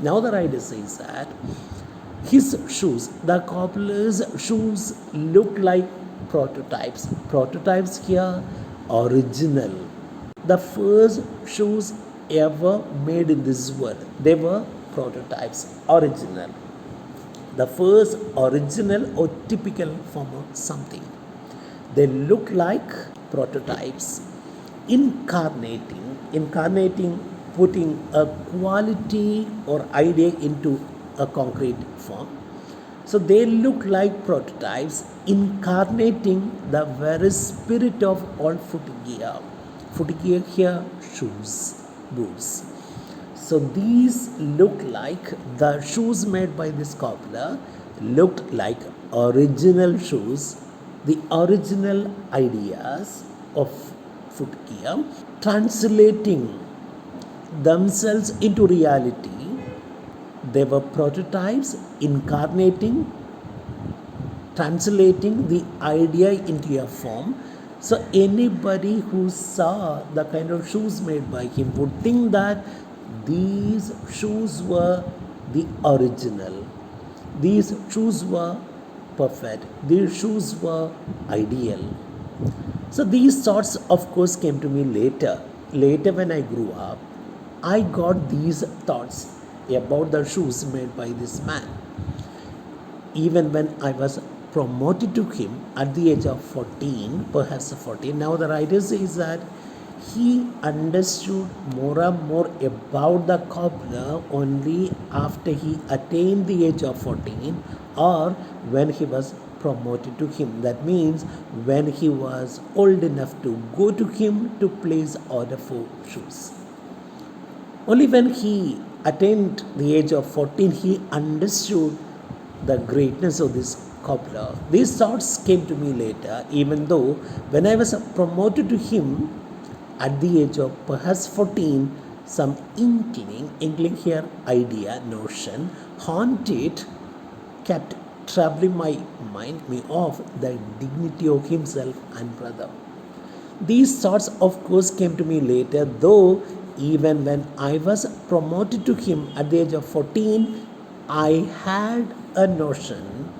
Now the writer says that his shoes, the cobbler's shoes, look like prototypes. Prototypes here, original. The first shoes ever made in this world, they were prototypes, original. The first original or typical form of something. They look like prototypes, incarnating, putting a quality or idea into a concrete form. So they look like prototypes, incarnating the very spirit of all footgear. Footgear here, shoes, boots. So these look like the shoes made by this cobbler looked like original shoes, the original ideas of footgear, translating themselves into reality. They were prototypes translating the idea into a form. So anybody who saw the kind of shoes made by him would think that these shoes were the original. These shoes were perfect. These shoes were ideal. So these thoughts, of course, came to me later. Later, when I grew up, I got these thoughts about the shoes made by this man. Even when I was promoted to him at the age of 14, perhaps 14, now the writer says that he understood more and more about the cobbler only after he attained the age of 14 or when he was promoted to him. That means when he was old enough to go to him to place order for shoes. Only when he attained the age of 14, he understood the greatness of this cobbler. These thoughts came to me later, even though when I was promoted to him at the age of perhaps 14, some inkling here, idea, notion, haunted, kept troubling my mind me of the dignity of himself and brother. These thoughts, of course, came to me later, though even when I was promoted to him at the age of 14, I had a notion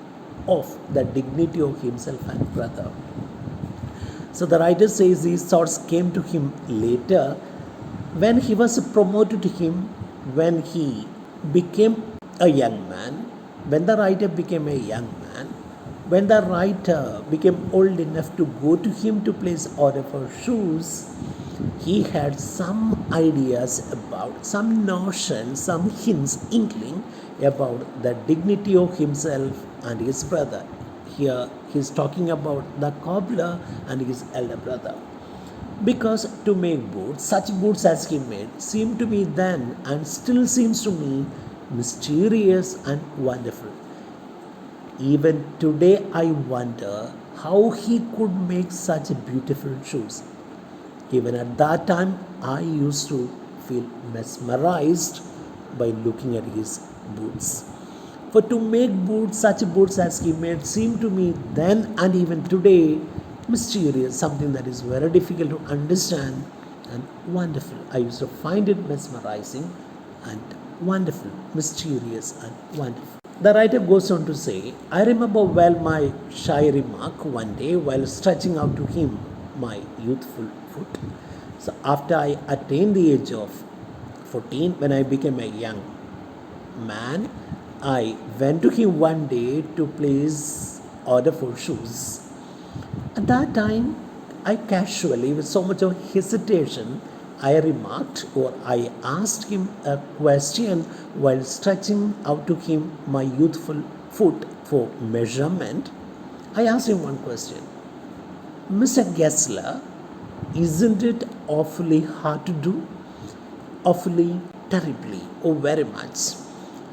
of the dignity of himself and brother. So the writer says these thoughts came to him later when he was promoted to him, when he became a young man, when the writer became a young man, when the writer became old enough to go to him to place order for shoes, he had some ideas about, some notions, some hints, inkling about the dignity of himself and his brother. Here he is talking about the cobbler and his elder brother. Because to make boots, such boots as he made, seemed to me then and still seems to me mysterious and wonderful. Even today I wonder how he could make such beautiful shoes. Even at that time, I used to feel mesmerized by looking at his boots. For to make boots, such boots as he made, seemed to me then and even today mysterious, something that is very difficult to understand and wonderful. I used to find it mesmerizing and wonderful, mysterious and wonderful. The writer goes on to say, I remember well my shy remark one day while stretching out to him my youthful foot. So after I attained the age of 14, when I became a young man, I went to him one day to place order for shoes. At that time, I casually, with so much of hesitation, I remarked or I asked him a question while stretching out to him my youthful foot for measurement. I asked him one question. Mr. Gessler, isn't it awfully hard to do? Awfully, terribly, or very much?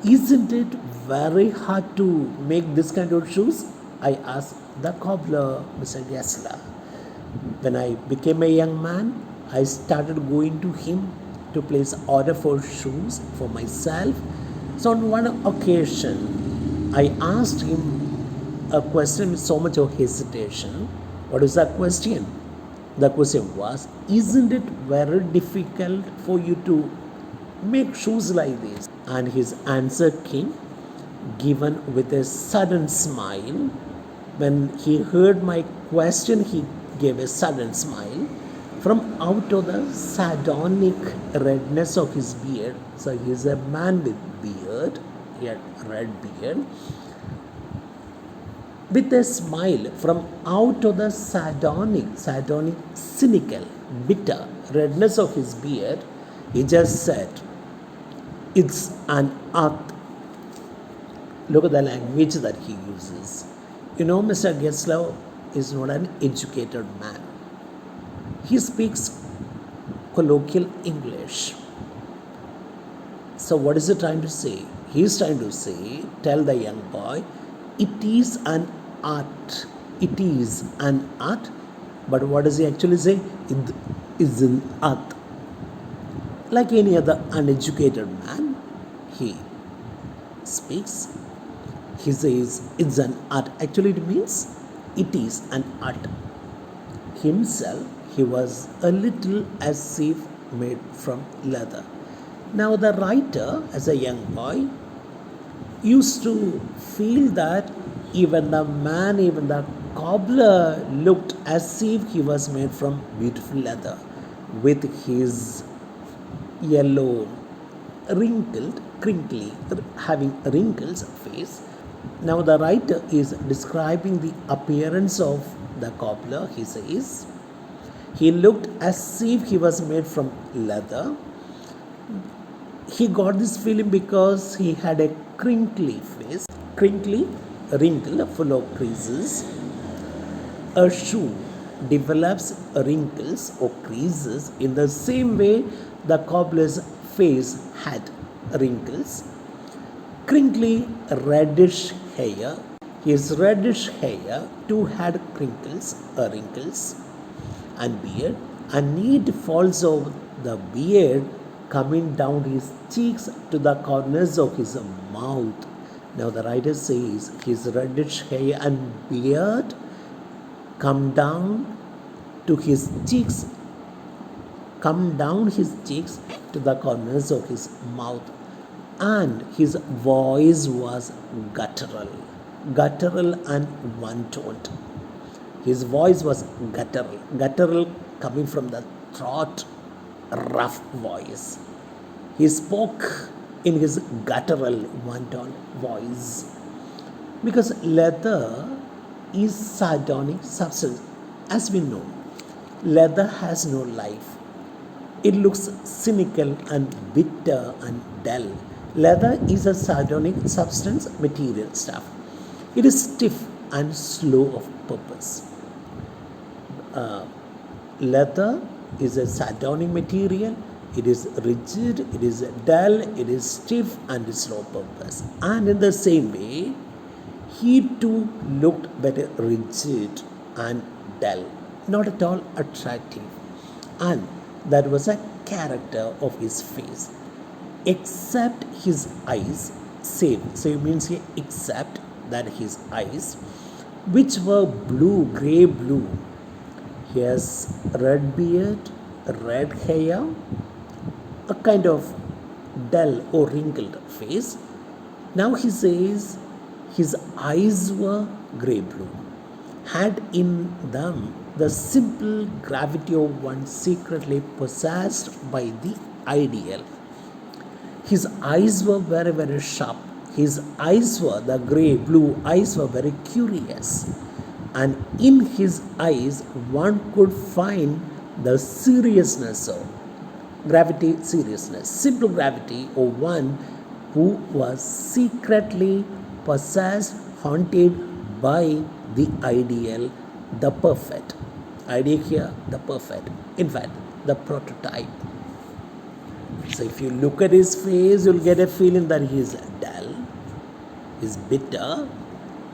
Isn't it very hard to make this kind of shoes? I asked the cobbler, Mr. Gessler. When I became a young man, I started going to him to place order for shoes for myself. So on one occasion, I asked him a question with so much of hesitation. What is that question? The question was, isn't it very difficult for you to make shoes like this? And his answer came, given with a sudden smile. When he heard my question, he gave a sudden smile. From out of the sardonic redness of his beard, so he is a man with beard, he had red beard, with a smile from out of the sardonic, cynical, bitter redness of his beard, he just said, "It's an art." Look at the language that he uses. You know, Mr. Getzlaw is not an educated man. He speaks colloquial English. So, what is he trying to say? He is trying to say, tell the young boy, it is an art. It is an art. But what does he actually say? It is an art. Like any other uneducated man, he speaks. He says it's an art. Actually, it means it is an art. Himself, he was a little as if made from leather. Now, the writer, as a young boy, used to feel that even the man, even the cobbler, looked as if he was made from beautiful leather, with his yellow, wrinkled, crinkly, having wrinkles face. Now, the writer is describing the appearance of the cobbler. He says, he looked as if he was made from leather. He got this feeling because he had a crinkly face, crinkly, wrinkled, full of creases. A shoe develops wrinkles or creases in the same way the cobbler's face had wrinkles. Crinkly, reddish hair. His reddish hair too had wrinkles and beard. A neat folds of the beard coming down his cheeks to the corners of his mouth. Now the writer says his reddish hair and beard come down to his cheeks, come down his cheeks to the corners of his mouth, and his voice was guttural and one-toned. His voice was guttural coming from the throat, rough voice. He spoke in his guttural one-tone voice because leather is sardonic substance. As we know, leather has no life. It looks cynical and bitter and dull. Leather is a sardonic substance, material stuff. It is stiff and slow of purpose. Leather is a sardonic material. It is rigid, it is dull, it is stiff and slow purpose. And in the same way, he too looked very rigid and dull, not at all attractive. And that was a character of his face, except his eyes, save. So it means here except that his eyes, which were blue, grey blue. He has red beard, red hair, a kind of dull or wrinkled face. Now he says his eyes were grey blue, had in them the simple gravity of one secretly possessed by the ideal. His eyes were very, very sharp. His eyes were, the grey blue eyes were very curious. And in his eyes, one could find the seriousness of gravity, seriousness, simple gravity of one who was secretly possessed, haunted by the ideal, the perfect. Idea here, the perfect. In fact, the prototype. So if you look at his face, you'll get a feeling that he is dull, he is bitter.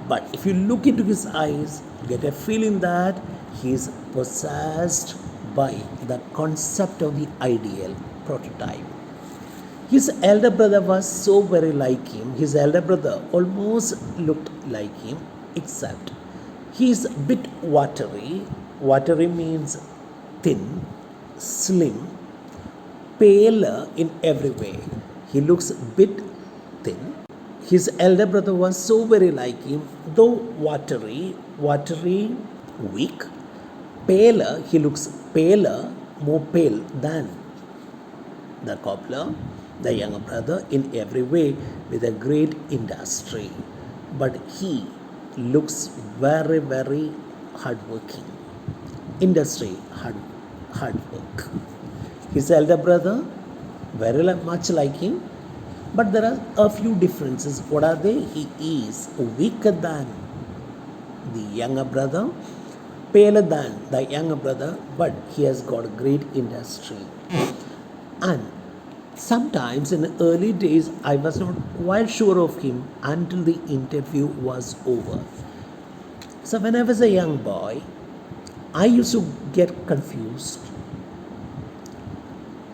But if you look into his eyes, you get a feeling that he is possessed by the concept of the ideal, prototype. His elder brother was so very like him. His elder brother almost looked like him, except he is a bit watery. Watery means thin, slim, paler in every way. He looks a bit thin. His elder brother was so very like him, though watery, weak, paler. He looks paler, more pale than the cobbler, the younger brother, in every way with a great industry. But he looks very, very hardworking. Industry, hard work. His elder brother, very much like him, but there are a few differences. What are they? He is weaker than the younger brother, paler than the younger brother, but he has got great industry. And sometimes in the early days, I was not quite sure of him until the interview was over. So when I was a young boy, I used to get confused.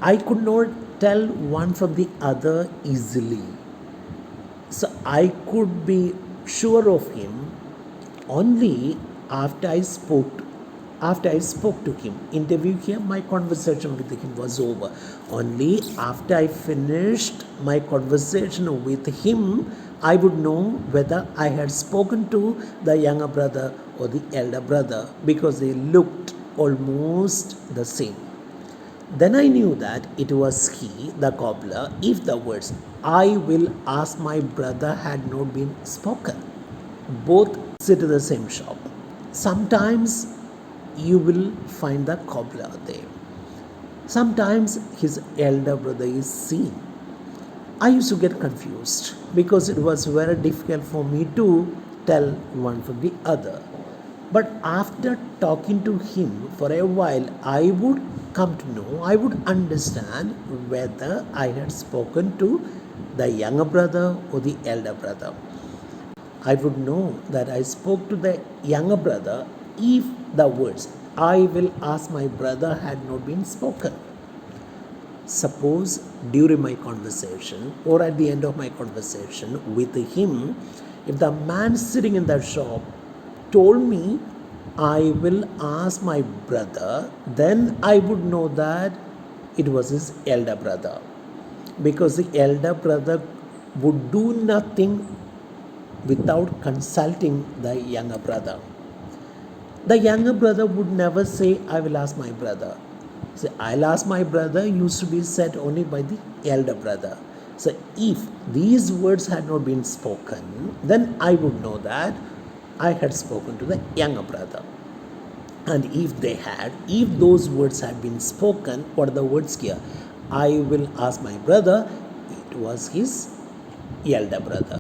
I could not tell one from the other easily. So I could be sure of him only after I spoke to him. Interview him, my conversation with him was over. Only after I finished my conversation with him, I would know whether I had spoken to the younger brother or the elder brother, because they looked almost the same. Then I knew that it was he, the cobbler, if the words "I will ask my brother" had not been spoken. Both sit in the same shop. Sometimes you will find the cobbler there. Sometimes his elder brother is seen. I used to get confused because it was very difficult for me to tell one from the other. But after talking to him for a while, I would come to know, I would understand whether I had spoken to the younger brother or the elder brother. I would know that I spoke to the younger brother if the words "I will ask my brother" had not been spoken. Suppose during my conversation or at the end of my conversation with him, if the man sitting in the shop told me "I will ask my brother," then I would know that it was his elder brother, because the elder brother would do nothing without consulting the younger brother. The younger brother would never say "I will ask my brother." So "I'll ask my brother" used to be said only by the elder brother. So if these words had not been spoken, then I would know that I had spoken to the younger brother. And if those words had been spoken, what are the words here? "I will ask my brother," it was his elder brother.